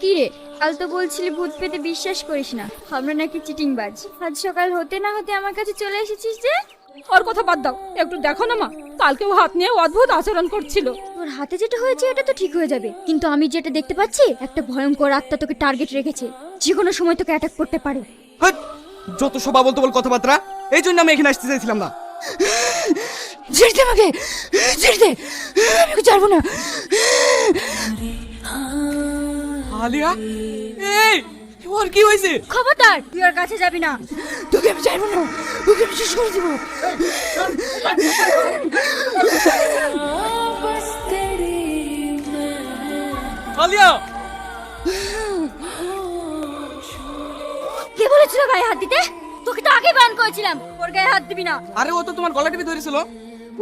কি রে, কাল তো বলছিলি ভূত পেতে বিশ্বাস করিস না, আমরা নাকি চিটিংবাজ। আজ সকাল হতে না হতে আমার কাছে চলে এসেছিস যে? ওর কথা বাদ দাও, একটু দেখো না মা, কালকেও হাত নিয়ে অদ্ভুত আচরণ করছিল। তোর হাতে যেটা হয়েছে এটা তো ঠিক হয়ে যাবে, কিন্তু আমি যেটা দেখতে পাচ্ছি একটা ভয়ঙ্কর আত্মা তোকে টার্গেট রেখেছে, যে কোনো সময় তোকে অ্যাটাক করতে পারে। হ্যাট! যত সব বলতে বল কথাবার্তা, এই জন্য আমি এখানে আসতে চাইছিলাম না। ছেড়ে দে আমাকে, ছেড়ে দে, আমি ছাড়বো না। আলিয়া, এই ওর কি হয়েছে? খবরদার, তুই ওর কাছে যাবি না। তোকে আমি ছাড়বো না, ওকে আমি শেষ করে দেবো। আলিয়া, কে বলেছিল গায়ে হাত দিতে? তোকে তো আগে বারণ করেছিলাম ওর গায়ে হাত দিবি না। আরে ও তো তোমার গলা টিপে ধরেছিল,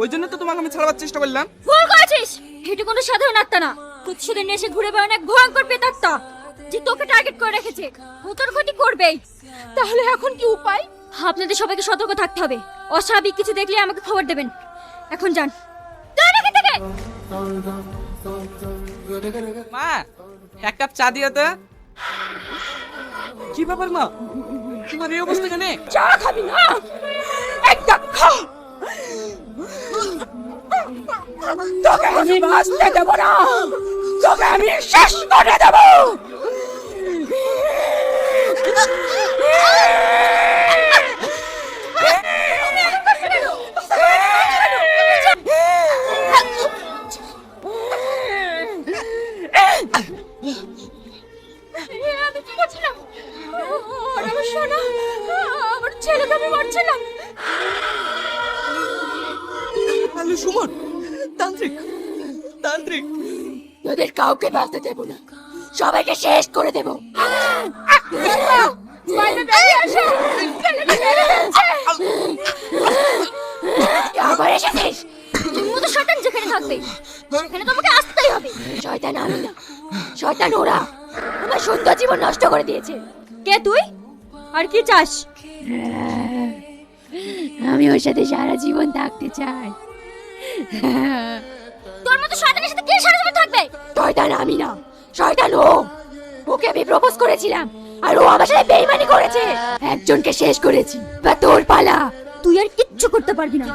ওই জন্য তো তোমাকে আমি ছাড়াবার চেষ্টা করলাম। ভুল করেছিস, এটা কোনো সাধারণ আত্মা না, প্রতিশোধের নেশে ঘুরে বেড়ানো এক ভয়ঙ্কর প্রেতাত্মা, যে তোকে টার্গেট করে রেখেছে। ও তোর ক্ষতি করবেই। তাহলে এখন কি উপায়? আপনাদের সবাইকে সতর্ক থাকতে হবে, অস্বাভাবিক কিছু দেখলে আমাকে খবর দেবেন। এখন যান। যান এখান থেকে। মা, এক কাপ চা দিও তো। কি ব্যাপার মা, তোমার এই অবস্থা কেন? চা খাবি না? একটা খা। তোকে আমি বাঁচতে দেব না, তোকে আমি শেষ করে দেব। আমি কি করছিলাম? আমার সোনা, আমার ছেলেকে আমি মারছিলাম। আলু সুমন, তান্ত্রিক, তান্ত্রিক। তোদের কাউকে বাঁচতে দেব না, সবাইকে শেষ করে দেব। আবার এসেছিস? তুমি মতো শয়তান যেখানে থাকবে সেখানে তোমাকে আসতেই হবে। শয়তান আমি না, শয়তান ওরা। আমার সুন্দর জীবন নষ্ট করে দিয়েছে। কে তুই, আর কি চাস? আমি ওর সাথে সারা জীবন থাকতে চাই। তোর মতো শয়তানের সাথে কে সারা জীবন থাকবে? শয়তান আমি না, শয়তান ও। ওকে আমি প্রপোজ করেছিলাম আর ও আমার সাথে বেইমানি করেছে। একজনকে শেষ করেছি, বা তোর পালা। তুই আর কিচ্ছু করতে পারবি না।